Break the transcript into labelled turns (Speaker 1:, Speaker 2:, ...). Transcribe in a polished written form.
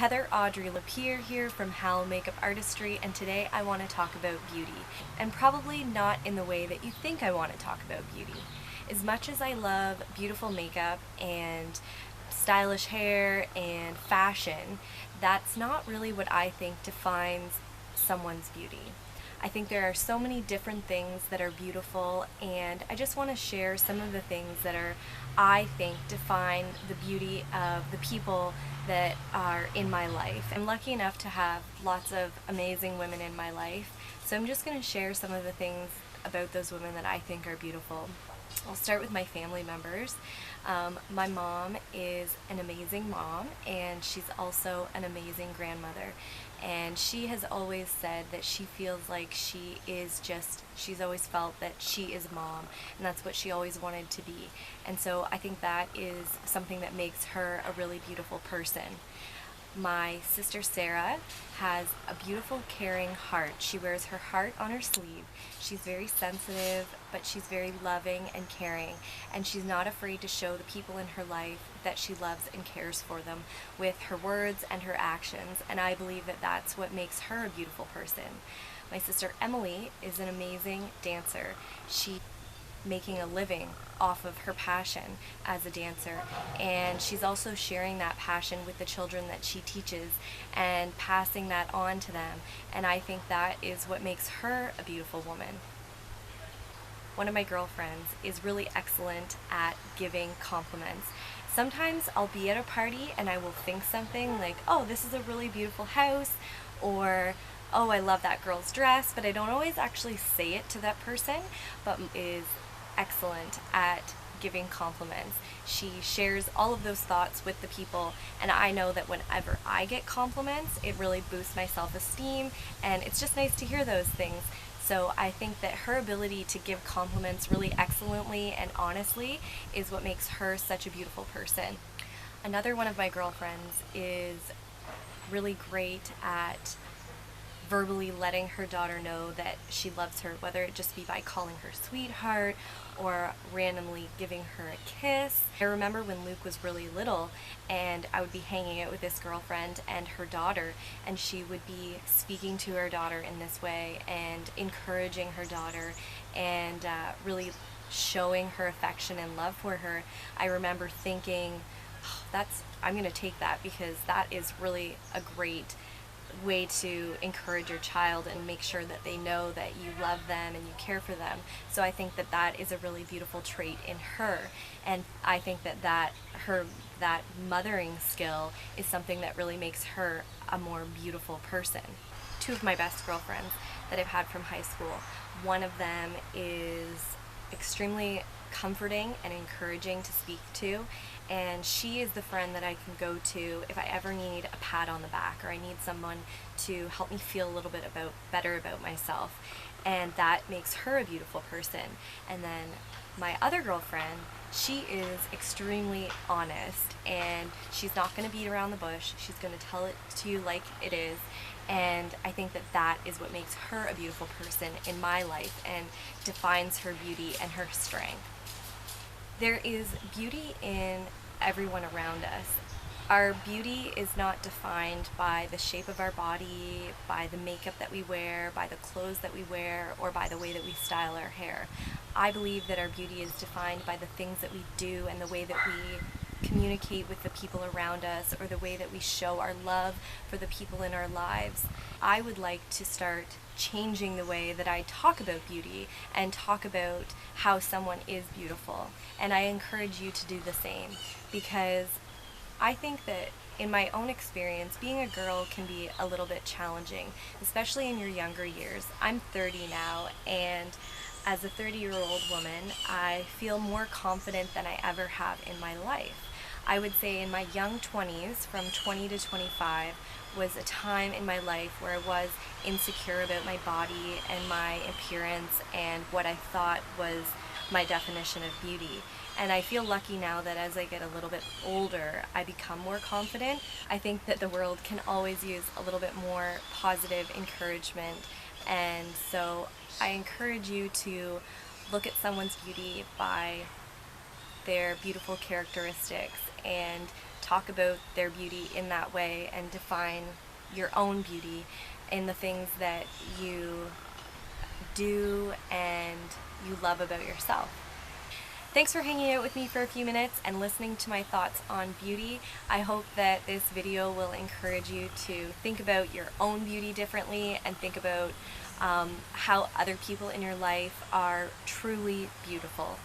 Speaker 1: Audrey Lapier here from Makeup Artistry, and today I want to talk about beauty, and probably not in the way that you think I want to talk about beauty. As much as I love beautiful makeup and stylish hair and fashion, that's not really what I think defines someone's beauty. I think there are so many different things that are beautiful, and I just want to share some of the things that I think define the beauty of the people that are in my life. I'm lucky enough to have lots of amazing women in my life, so I'm just going to share some of the things about those women that I think are beautiful. I'll start with my family members. My mom is an amazing mom, and she's also an amazing grandmother. And she has always said that she feels like she's always felt that she is mom, and that's what she always wanted to be. And so I think that is something that makes her a really beautiful person. My sister Sarah has a beautiful, caring heart. She wears her heart on her sleeve. She's very sensitive, but she's very loving and caring, and she's not afraid to show the people in her life that she loves and cares for them with her words and her actions, and I believe that that's what makes her a beautiful person. My sister Emily is an amazing dancer. She's making a living off of her passion as a dancer, and she's also sharing that passion with the children that she teaches and passing that on to them, and I think that is what makes her a beautiful woman. One of my girlfriends is really excellent at giving compliments. Sometimes I'll be at a party and I will think something like, oh, this is a really beautiful house, or oh, I love that girl's dress, but I don't always actually say it to that person, but is excellent at giving compliments. She shares all of those thoughts with the people, and I know that whenever I get compliments, it really boosts my self-esteem, and it's just nice to hear those things. So I think that her ability to give compliments really excellently and honestly is what makes her such a beautiful person. Another one of my girlfriends is really great at verbally letting her daughter know that she loves her, whether it just be by calling her sweetheart or randomly giving her a kiss. I remember when Luke was really little, and I would be hanging out with this girlfriend and her daughter, and she would be speaking to her daughter in this way and encouraging her daughter and really showing her affection and love for her. I remember thinking, oh, I'm going to take that, because that is really a great way to encourage your child and make sure that they know that you love them and you care for them. So I think that that is a really beautiful trait in her, and I think that mothering skill is something that really makes her a more beautiful person. Two of my best girlfriends that I've had from high school, one of them is extremely comforting and encouraging to speak to, and she is the friend that I can go to if I ever need a pat on the back or I need someone to help me feel a little bit better about myself, and that makes her a beautiful person. And then my other girlfriend, she is extremely honest, and she's not going to beat around the bush. She's going to tell it to you like it is, and I think that that is what makes her a beautiful person in my life and defines her beauty and her strength. There is beauty in everyone around us. Our beauty is not defined by the shape of our body, by the makeup that we wear, by the clothes that we wear, or by the way that we style our hair. I believe that our beauty is defined by the things that we do and the way that we communicate with the people around us, or the way that we show our love for the people in our lives. I would like to start changing the way that I talk about beauty and talk about how someone is beautiful, and I encourage you to do the same, because I think that in my own experience, being a girl can be a little bit challenging, especially in your younger years. I'm 30 now, and as a 30-year-old woman, I feel more confident than I ever have in my life. I would say in my young 20s, from 20 to 25, was a time in my life where I was insecure about my body and my appearance and what I thought was my definition of beauty. And I feel lucky now that as I get a little bit older, I become more confident. I think that the world can always use a little bit more positive encouragement, and so I encourage you to look at someone's beauty by their beautiful characteristics and talk about their beauty in that way and define your own beauty in the things that you do and you love about yourself. Thanks for hanging out with me for a few minutes and listening to my thoughts on beauty. I hope that this video will encourage you to think about your own beauty differently and think about how other people in your life are truly beautiful.